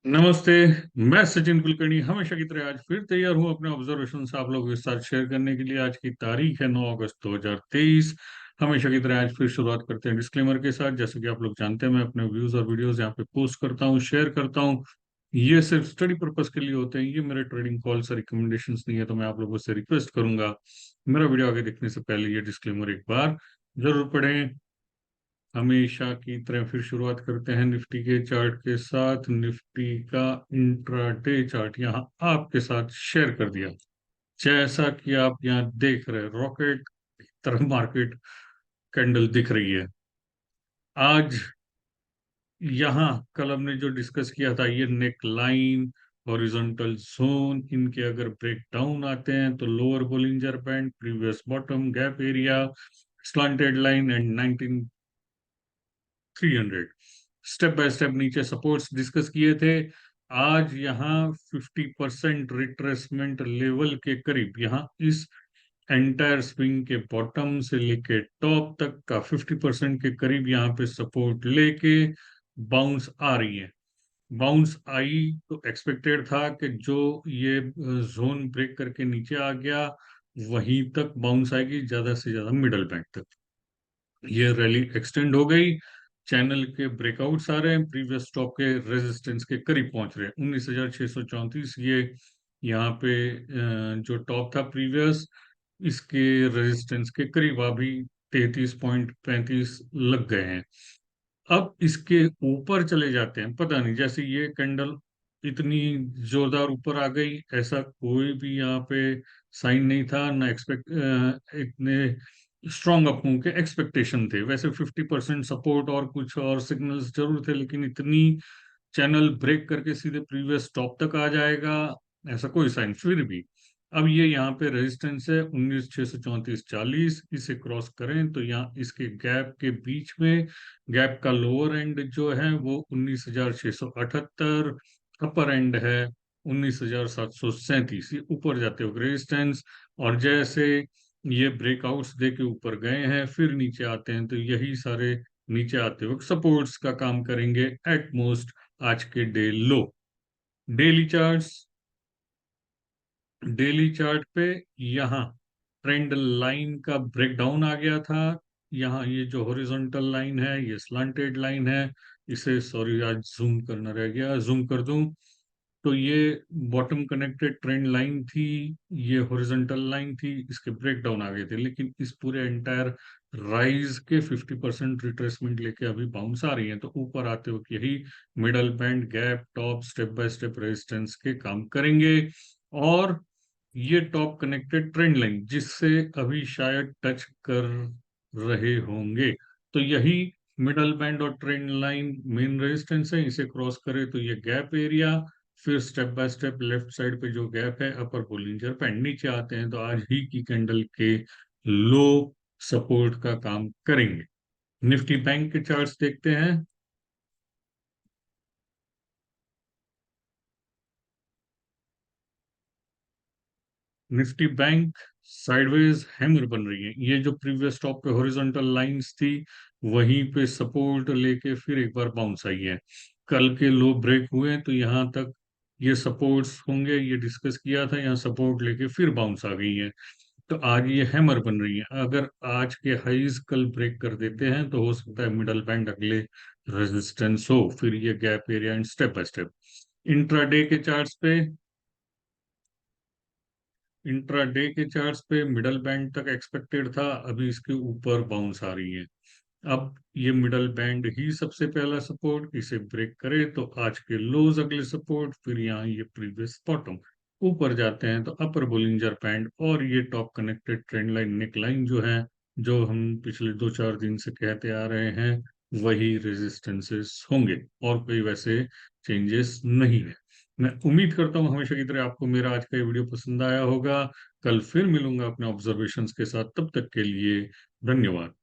नमस्ते। मैं सचिन कुलकर्णी हमेशा की तरह आज फिर तैयार हूं अपने ऑब्जर्वेशन आप लोगों के साथ शेयर करने के लिए। आज की तारीख है 9 अगस्त 2023। हमेशा की तरह आज फिर शुरुआत करते हैं डिस्क्लेमर के साथ। जैसे कि आप लोग जानते हैं, मैं अपने व्यूज और वीडियोस यहाँ पे पोस्ट करता हूँ, शेयर करता हूँ। ये सिर्फ स्टडी पर्पस के लिए होते हैं, ये मेरे ट्रेडिंग कॉल्स और रिकमेंडेशंस नहीं है। तो मैं आप लोगों से रिक्वेस्ट करूंगा, मेरा वीडियो आगे देखने से पहले ये डिस्क्लेमर एक बार जरूर पढ़ें। हमेशा की तरह फिर शुरुआत करते हैं निफ्टी के चार्ट के साथ। निफ्टी का इंट्राडे चार्ट यहाँ आपके साथ शेयर कर दिया। जैसा कि आप यहाँ देख रहे हैं, रॉकेट तरह मार्केट कैंडल दिख रही है आज। यहाँ कल हमने जो डिस्कस किया था, ये नेक लाइन, हॉरिजॉन्टल जोन, इनके अगर ब्रेक डाउन आते हैं तो lower Bollinger band, previous bottom, gap area, slanted line and 300 step by step नीचे सपोर्ट्स डिस्कस किए थे। आज यहाँ 50% रिट्रेसमेंट लेवल के करीब, यहाँ इस एंटायर स्विंग के बॉटम से लेके टॉप तक का 50% के करीब यहाँ पे सपोर्ट लेके बाउंस आ रही है। बाउंस आई तो एक्सपेक्टेड था कि जो ये जोन ब्रेक करके नीचे आ गया, वहीं तक बाउंस आएगी, ज्यादा से ज्यादा मिडल बैंड तक। ये रैली एक्सटेंड हो गई, चैनल के ब्रेकआउट्स आ रहे हैं, प्रीवियस स्टॉप के रेजिस्टेंस के करीब पहुंच रहे हैं। 19,634 ये यहाँ पे जो टॉप था प्रीवियस, इसके रेजिस्टेंस के करीब अभी 33.35 लग गए हैं। अब इसके ऊपर चले जाते हैं, पता नहीं, जैसे ये कैंडल इतनी जोरदार ऊपर आ गई, ऐसा कोई भी यहाँ पे साइन नहीं था, ना एक्सपेक्ट इतने स्ट्रॉन्ग अप मूव के एक्सपेक्टेशन थे। वैसे 50% सपोर्ट और कुछ और सिग्नल्स जरूर थे, लेकिन इतनी चैनल ब्रेक करके सीधे प्रीवियस टॉप तक आ जाएगा, ऐसा कोई साइन फिर भी। अब ये यहाँ पे रेजिस्टेंस है 19,634.40, इसे क्रॉस करें तो यहाँ इसके गैप के बीच में, गैप का लोअर एंड जो है वो 19,678, अपर एंड है 19,737, ये ऊपर जाते हुए रेजिस्टेंस। और जैसे ये ब्रेकआउट्स दे के ऊपर गए हैं, फिर नीचे आते हैं, तो यही सारे नीचे आते हुए सपोर्ट्स का काम करेंगे एट मोस्ट आज के डे लो। डेली चार्ट्स, डेली चार्ट पे यहाँ ट्रेंड लाइन का ब्रेकडाउन आ गया था। यहाँ ये जो हॉरिजॉन्टल लाइन है, ये स्लांटेड लाइन है। इसे सॉरी, आज जूम करना रह गया, जूम कर दूं तो ये बॉटम कनेक्टेड ट्रेंड लाइन थी, ये हॉरिजॉन्टल लाइन थी, इसके ब्रेकडाउन आ गए थे। लेकिन इस पूरे एंटायर राइज के 50% रिट्रेसमेंट लेके अभी बाउंस आ रही है, तो ऊपर आते वक्त यही middle band, gap, top, step by step resistance के काम करेंगे। और ये टॉप कनेक्टेड ट्रेंड लाइन जिससे अभी शायद टच कर रहे होंगे, तो यही मिडल बैंड और ट्रेंड लाइन मेन रेजिस्टेंस है। इसे क्रॉस करे तो ये गैप एरिया, फिर step by step left side पे जो गैप है, अपर बोलिंजर बैंड, नीचे आते हैं तो आज ही की कैंडल के लो सपोर्ट का काम करेंगे। निफ्टी बैंक के चार्ट्स देखते हैं। निफ्टी बैंक साइडवेज हैमर बन रही है। ये जो प्रीवियस टॉप पे हॉरिजॉन्टल लाइंस थी, वहीं पे सपोर्ट लेके फिर एक बार बाउंस आई है। कल के लो ब्रेक हुए तो यहाँ तक ये सपोर्ट्स होंगे, ये डिस्कस किया था, यहाँ सपोर्ट लेके फिर बाउंस आ गई है। तो आज ये हैमर बन रही है। अगर आज के हाईज कल ब्रेक कर देते हैं तो हो सकता है मिडल बैंड अगले रेजिस्टेंस हो, फिर ये gap area and step by step. Intraday के चार्ट्स पे, इंट्राडे के चार्ट्स पे मिडल बैंड तक एक्सपेक्टेड था, अभी इसके ऊपर बाउंस आ रही है। अब ये मिडल बैंड ही सबसे पहला सपोर्ट, इसे ब्रेक करे तो आज के लोज अगले सपोर्ट, फिर यहाँ ये प्रीवियस बॉटम। ऊपर जाते हैं तो अपर बोलिंजर बैंड और ये top connected trend line, neck line जो है, जो हम पिछले 2-4 दिन से कहते आ रहे हैं, वही रेजिस्टेंसेस होंगे, और कोई वैसे चेंजेस नहीं है। मैं उम्मीद करता हूँ हमेशा की तरह आपको मेरा आज का ये वीडियो पसंद आया होगा। कल फिर मिलूंगा अपने ऑब्जर्वेशंस के साथ, तब तक के लिए धन्यवाद।